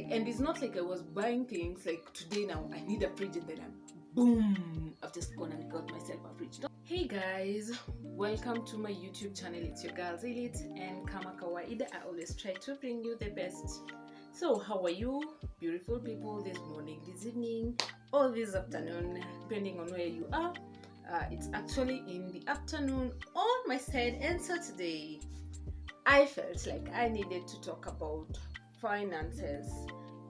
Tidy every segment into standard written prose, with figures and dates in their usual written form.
and it's not like I was buying things like today now I need a fridge and then boom, I've just gone and got myself a fridge. No. Hey guys, welcome to my YouTube channel. It's your girl Elite, and kama kawaida I always try to bring you the best. So how are you beautiful people this morning, this evening, or this afternoon, depending on where you are? It's actually in the afternoon on my side, and so today I felt like I needed to talk about finances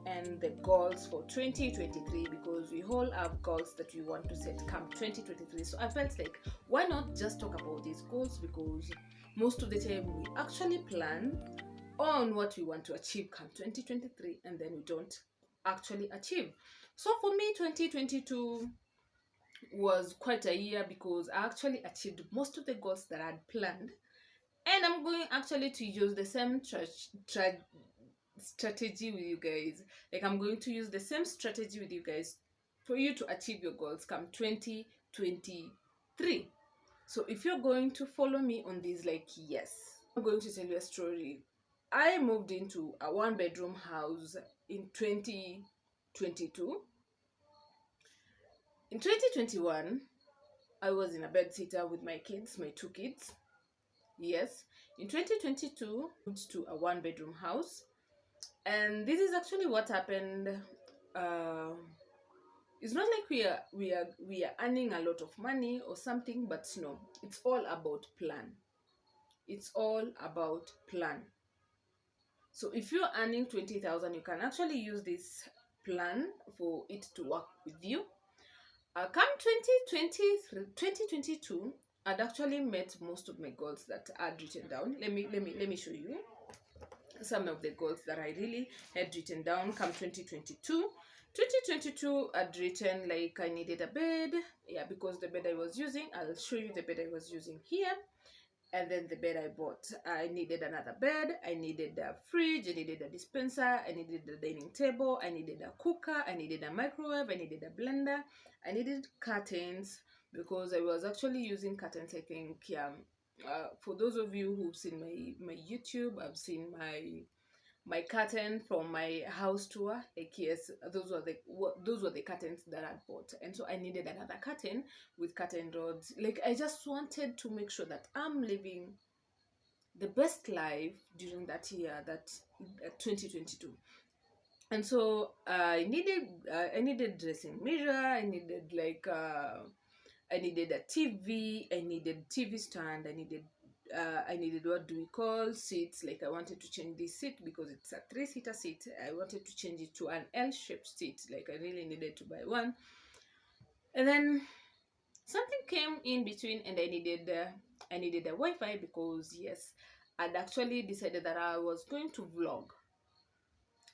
and the goals for 2023, because we all have goals that we want to set come 2023. So I felt like, why not just talk about these goals, because most of the time we actually plan on what we want to achieve come 2023 and then we don't actually achieve. So for me, 2022 was quite a year because I actually achieved most of the goals that I had planned, and I'm going actually to use the same strategy with you guys. Like, I'm going to use the same strategy with you guys for you to achieve your goals come 2023. So if you're going to follow me on this, like, yes, I'm going to tell you a story. I moved into a one-bedroom house in 2022. In 2021, I was in a bed sitter with my kids, my two kids. Yes, in 2022, moved to a one-bedroom house, and this is actually what happened. It's not like we are earning a lot of money or something, but no, it's all about plan. It's all about plan. So if you're earning 20,000, you can actually use this plan for it to work with you. Come 2022, I'd actually met most of my goals that I'd written down. Let me show you some of the goals that I really had written down come 2022. 2022, I'd written like I needed a bed, because the bed I was using, I'll show you the bed I was using here, and then the bed I bought. I needed another bed, I needed a fridge, I needed a dispenser, I needed a dining table, I needed a cooker, I needed a microwave, I needed a blender, I needed curtains, because I was actually using curtains, I think. For those of you who've seen my YouTube, I've seen my curtain from my house tour. Like, yes, those were the curtains that I bought, and so I needed another curtain with curtain rods. Like, I just wanted to make sure that I'm living the best life during that year, that 2022. And so I needed dressing mirror, I needed I needed a TV, I needed TV stand, I needed, what do we call, seats. Like, I wanted to change this seat because it's a 3-seater seat. I wanted to change it to an L-shaped seat. Like, I really needed to buy one. And then something came in between, and I needed a Wi-Fi, because yes, I'd actually decided that I was going to vlog.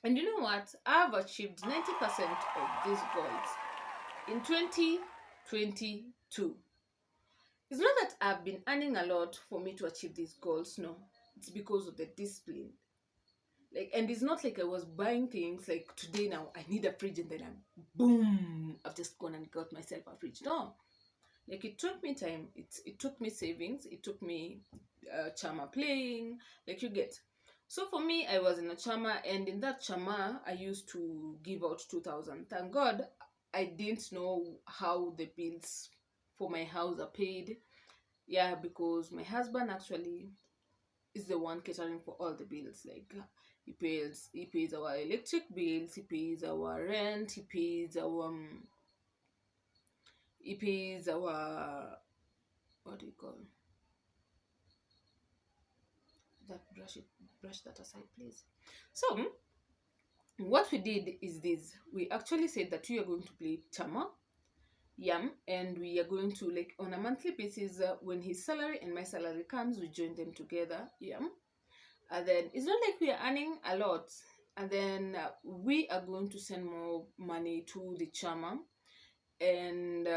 And you know what? I've achieved 90% of these goals in 2022. It's not that I've been earning a lot for me to achieve these goals. No, it's because of the discipline. Like, and it's not like I was buying things like today now I need a fridge and then boom, I've just gone and got myself a fridge. No, like, it took me time. It took me savings. It took me chama playing. Like, you get. So for me, I was in a chama, and in that chama, I used to give out 2,000. Thank God, I didn't know how the bills for my house are paid. Yeah, because my husband actually is the one catering for all the bills. Like, he pays our electric bills, he pays our rent, he pays our what do you call that? Brush that aside, please. So what we did is this: we actually said that we are going to play chama, and we are going to, like, on a monthly basis, when his salary and my salary comes, we join them together, and then it's not like we are earning a lot, and then we are going to send more money to the chama, and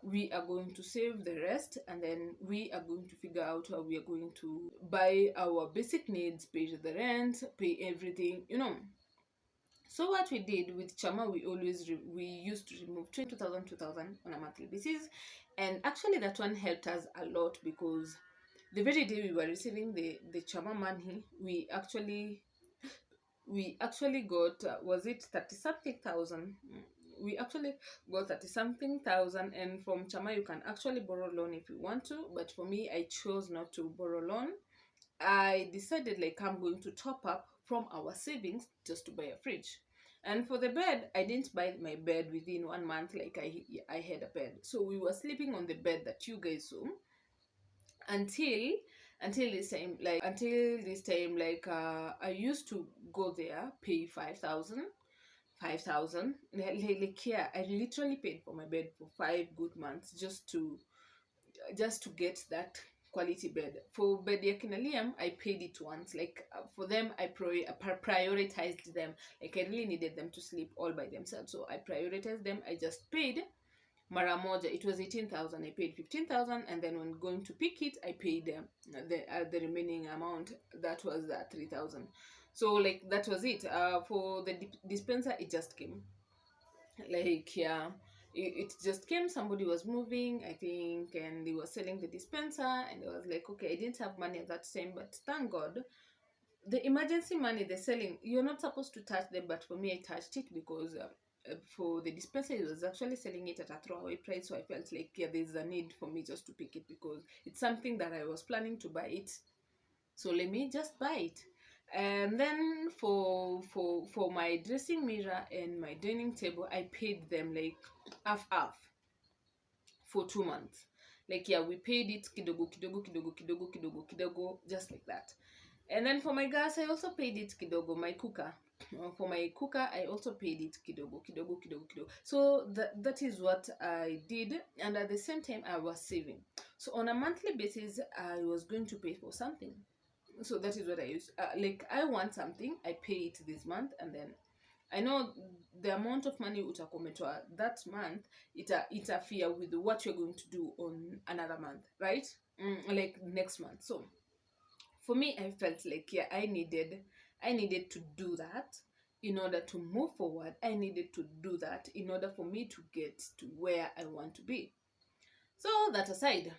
we are going to save the rest, and then we are going to figure out how we are going to buy our basic needs, pay the rent, pay everything. So what we did with chama, we used to remove 2,000 on a monthly basis, and actually that one helped us a lot, because the very day we were receiving the chama money, we we actually got was it 30 something thousand. We actually got 30 something thousand, and from Chama you can actually borrow loan if you want to, but for me I chose not to borrow loan. I decided like I'm going to top up from our savings just to buy a fridge. And for the bed, I didn't buy my bed within 1 month. Like I had a bed, so we were sleeping on the bed that you guys saw until this time like I used to go there, pay 5,000 like yeah, I literally paid for my bed for 5 good months just to get that quality bed. For bed ya kina Liam, I paid it once. Like for them, I prioritized them. Like I really needed them to sleep all by themselves, so I prioritized them. I just paid mara moja. It was 18,000. I paid 15,000, and then when going to pick it, I paid the remaining amount. That was 3,000. So like that was it. For the dispenser, it just came. Like yeah, it just came. Somebody was moving, I think, and they were selling the dispenser, and I was like, okay, I didn't have money at that time, but thank God the emergency money they're selling, you're not supposed to touch them, but for me I touched it because for the dispenser it was actually selling it at a throwaway price, so I felt like yeah, there's a need for me just to pick it because it's something that I was planning to buy it, so let me just buy it. And then for my dressing mirror and my dining table, I paid them like half for 2 months. Like yeah, we paid it kidogo kidogo kidogo kidogo kidogo kidogo, just like that. And then for my gas, I also paid it kidogo. My cooker, for my cooker, I also paid it kidogo kidogo kidogo kidogo. So that is what I did, and at the same time I was saving. So on a monthly basis, I was going to pay for something. So that is what I use. Like I want something, I pay it this month, and then I know the amount of money utakometwa that month interfere with what you're going to do on another month, right? Like next month. So for me, I felt like yeah, I needed to do that in order to move forward. I needed to do that in order for me to get to where I want to be. So that aside,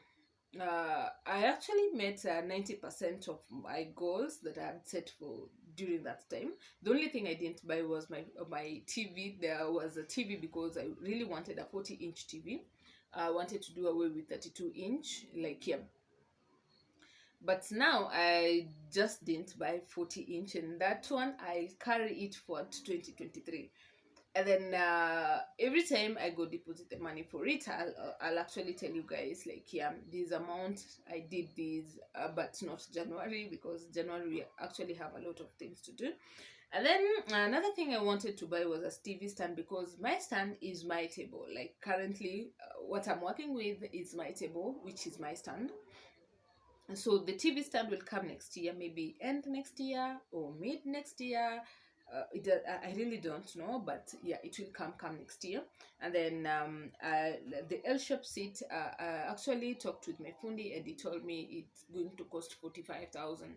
I actually met 90% of my goals that I had set for during that time. The only thing I didn't buy was my TV. There was a TV because I really wanted a 40-inch TV. I wanted to do away with 32-inch, like yeah. But now I just didn't buy 40-inch, and that one I'll carry it for 2023. And then every time I go deposit the money for it, I'll actually tell you guys like yeah, this amount I did this, but not January, because January we actually have a lot of things to do. And then another thing I wanted to buy was a TV stand, because my stand is my table. Like currently what I'm working with is my table, which is my stand. So the TV stand will come next year, maybe end next year or mid next year. I really don't know, but yeah, it will come next year. And then the L-shaped seat, I actually talked with my fundi, and he told me it's going to cost 45,000.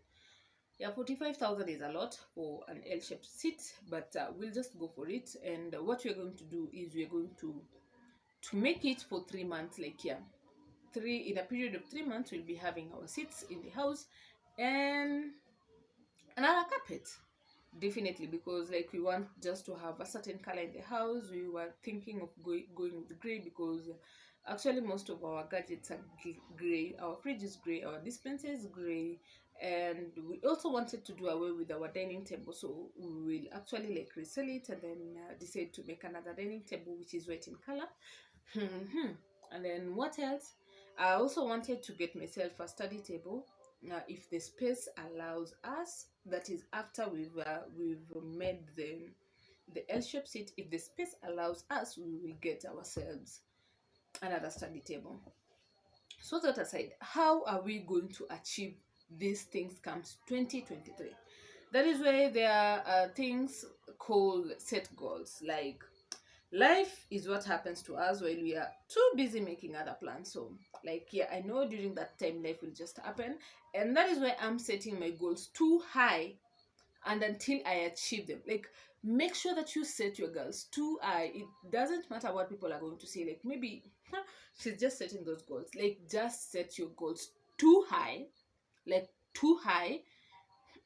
Yeah, 45,000 is a lot for an L-shaped seat, but we'll just go for it. And what we're going to do is we're going to make it for 3 months. Like yeah, in a period of 3 months we'll be having our seats in the house and another carpet, definitely, because like we want just to have a certain color in the house. We were thinking of going with gray, because actually most of our gadgets are gray. Our fridge is gray, our dispenser is gray, and we also wanted to do away with our dining table, so we will actually like resell it and then decide to make another dining table which is white in color. And then what else? I also wanted to get myself a study table, if the space allows us. That is after we've made the L-shaped seat. If the space allows us, we will get ourselves another study table. So that aside, how are we going to achieve these things comes 2023? That is where there are things called set goals. Like life is what happens to us while we are too busy making other plans. So like yeah, I know during that time life will just happen, and that is why I'm setting my goals too high, and until I achieve them. Like make sure that you set your goals too high. It doesn't matter what people are going to say. Like maybe she's just setting those goals. Like just set your goals too high, like too high,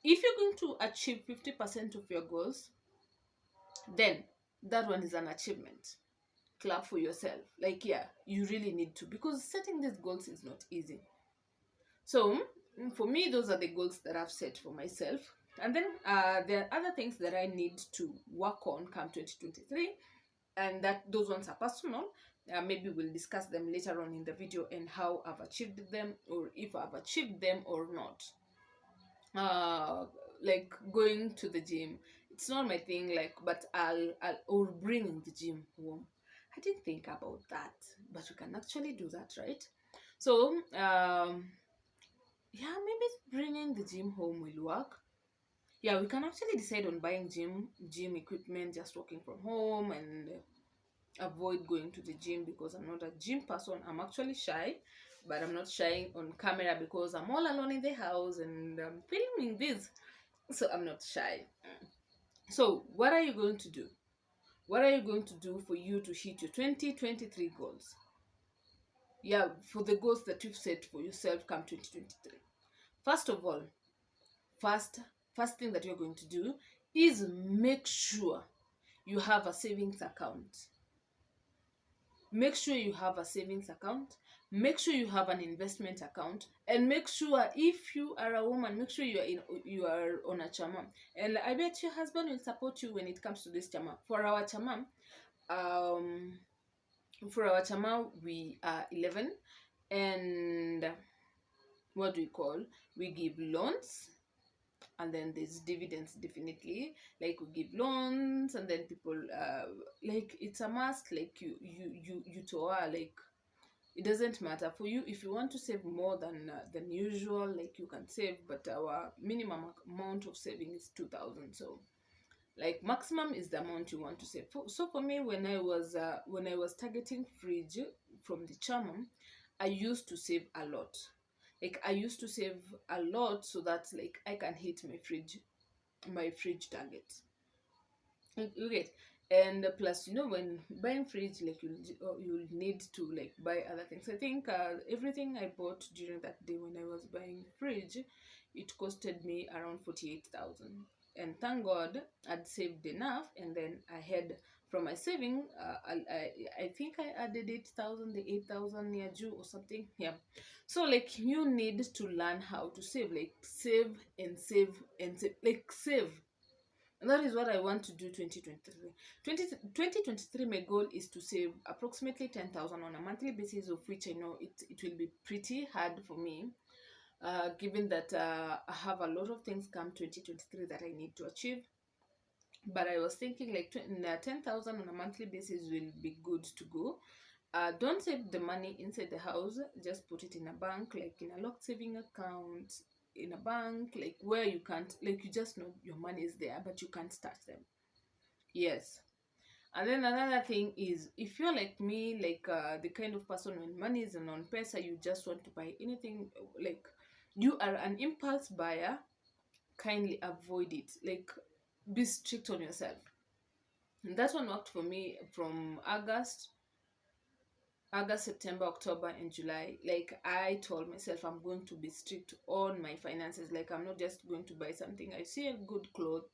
if you're going to achieve 50% of your goals, then that one is an achievement. Clap for yourself. Like, yeah, you really need to, because setting these goals is not easy. So for me, those are the goals that I've set for myself. And then there are other things that I need to work on come 2023, and that those ones are personal. Maybe we'll discuss them later on in the video, and how I've achieved them, or if I've achieved them or not. Like going to the gym, it's not my thing, like, but I'll or bringing the gym home. I didn't think about that, but we can actually do that, right? So yeah, maybe bringing the gym home will work. Yeah, we can actually decide on buying gym equipment, just working from home, and avoid going to the gym, because I'm not a gym person. I'm actually shy, but I'm not shy on camera because I'm all alone in the house and I'm filming this, so I'm not shy. So what are you going to do? What are you going to do for you to hit your 2023 goals? Yeah, for the goals that you've set for yourself come 2023. First of all, first thing that you're going to do is make sure you have a savings account. Make sure you have a savings account. Make sure you have an investment account, and make sure, if you are a woman, make sure you are on a chama. And I bet your husband will support you when it comes to this chama. For our chama, we are 11, and what do we call? We give loans, and then there's dividends, definitely. Like, we give loans, and then people like, it's a must. Like, you toa, like, it doesn't matter for you if you want to save more than usual, like, you can save, but our minimum amount of saving is 2,000. So, like, maximum is the amount you want to save. So for me, when I was targeting fridge from the chama, I used to save a lot. Like, I used to save a lot, so that, like, I can hit my fridge target. You get. And plus, when buying fridge, like, you'll need to, like, buy other things. I think everything I bought during that day when I was buying fridge, it costed me around 48,000. And thank God I'd saved enough, and then I had, from my saving, I think I added 8,000, the 8,000 near June or something. Yeah. So, like, you need to learn how to save, like, save and save and save, like, save. And that is what I want to do 2023. 2023, my goal is to save approximately 10,000 on a monthly basis, of which I know it will be pretty hard for me, given that I have a lot of things come 2023 that I need to achieve. But I was thinking, like, 10,000 on a monthly basis will be good to go. Don't save the money inside the house. Just put it in a bank, like in a locked saving account, in a bank, like, where you can't, like, you just know your money is there, but you can't touch them. Yes. And then another thing is, if you're like me, like, the kind of person, when money is on pesa, you just want to buy anything, like, you are an impulse buyer, kindly avoid it. Like, be strict on yourself. And that one worked for me from August, September, October, and July. Like, I told myself I'm going to be strict on my finances. Like, I'm not just going to buy something. I see a good cloth,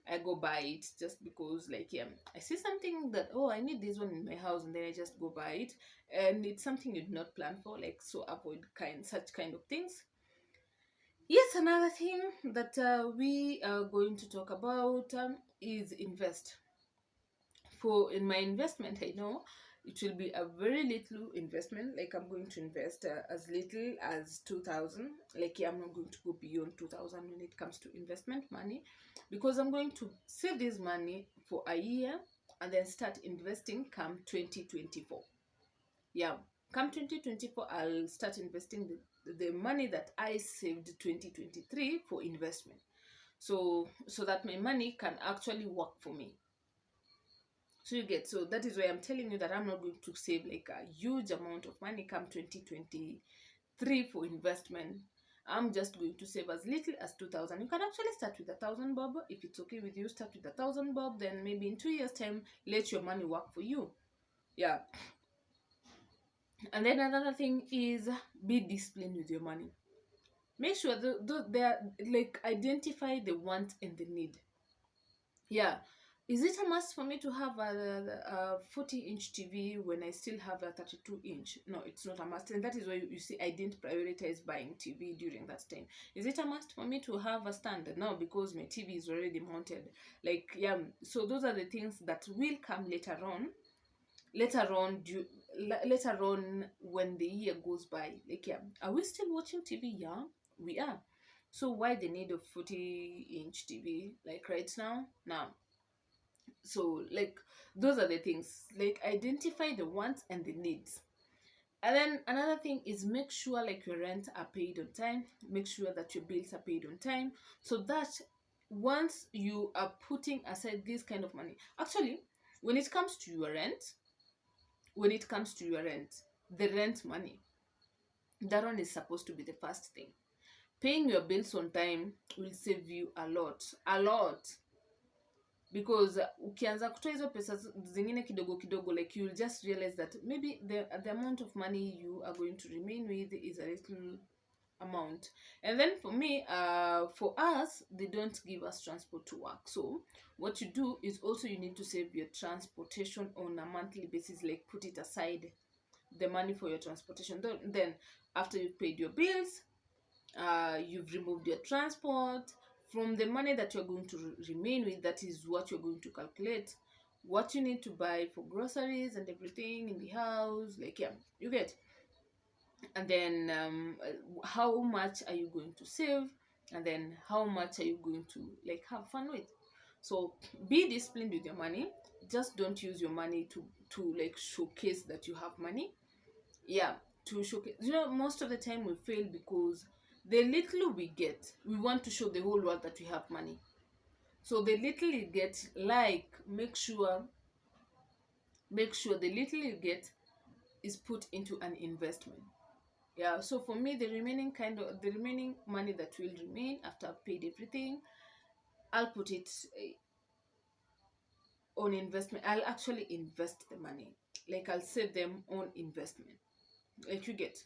I go buy it just because, like, yeah, I see something that, oh, I need this one in my house, and then I just go buy it, and it's something you did not plan for. Like, so avoid such kind of things. Yes, another thing that we are going to talk about is invest. In my investment, I know it will be a very little investment. Like, I'm going to invest as little as 2,000. Like, yeah, I'm not going to go beyond 2,000 when it comes to investment money, because I'm going to save this money for a year and then start investing come 2024. Yeah, come 2024, I'll start investing the money that I saved 2023 for investment, so that my money can actually work for me. So you get, so that is why I'm telling you that I'm not going to save, like, a huge amount of money come 2023 for investment. I'm just going to save as little as 2,000. You can actually start with 1,000 bob. If it's okay with you, start with 1,000 bob. Then maybe in 2 years' time, let your money work for you. Yeah. And then another thing is, be disciplined with your money. make sure they are like, identify the want and the need. Yeah, is it a must for me to have a 40-inch TV when I still have a 32-inch? No, it's not a must. And that is why you see I didn't prioritize buying TV during that time. Is it a must for me to have a stand? No, because my TV is already mounted. Like, yeah, so those are the things that will come later on. Later on when the year goes by. Like, yeah, are we still watching TV? Yeah, we are. So why the need of 40-inch TV like right now? Now, so like, those are the things. Like, identify the wants and the needs. And then another thing is, make sure like your rent are paid on time. Make sure that your bills are paid on time, so that once you are putting aside this kind of money, actually, when it comes to your rent, the rent money, that one is supposed to be the first thing. Paying your bills on time will save you a lot, because ukianza kutoa hizo pesa zingine kidogo kidogo, like, you'll just realize that maybe the amount of money you are going to remain with is a little amount. And then for me, for us, they don't give us transport to work. So what you do is also you need to save your transportation on a monthly basis, like put it aside, the money for your transportation. Then after you've paid your bills, you've removed your transport from the money that you're going to remain with, that is what you're going to calculate what you need to buy for groceries and everything in the house, like, yeah, you get. And then how much are you going to save, and then how much are you going to like have fun with. So be disciplined with your money. Just don't use your money to like showcase that you have money. Yeah, to showcase. Most of the time we fail because the little we get, we want to show the whole world that we have money. So the little you get, like, make sure the little you get is put into an investment. Yeah, so for me, the remaining money that will remain after I've paid everything, I'll put it on investment. I'll actually invest the money. Like, I'll save them on investment. Like, you get.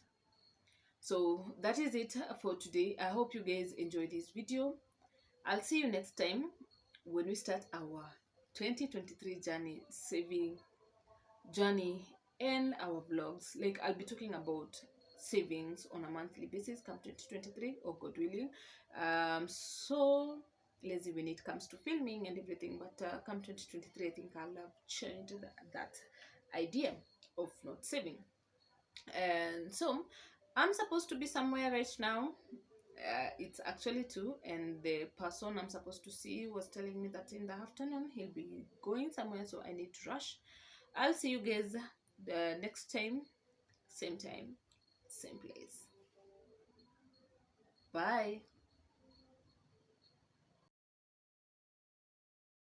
So that is it for today. I hope you guys enjoyed this video. I'll see you next time when we start our 2023 saving journey and our vlogs. Like, I'll be talking about savings on a monthly basis come 2023, or God willing. So lazy when it comes to filming and everything, but come 2023, I think I'll have changed that idea of not saving. And so I'm supposed to be somewhere right now. It's actually 2, and the person I'm supposed to see was telling me that in the afternoon he'll be going somewhere, so I need to rush. I'll see you guys the next time, same place. Bye.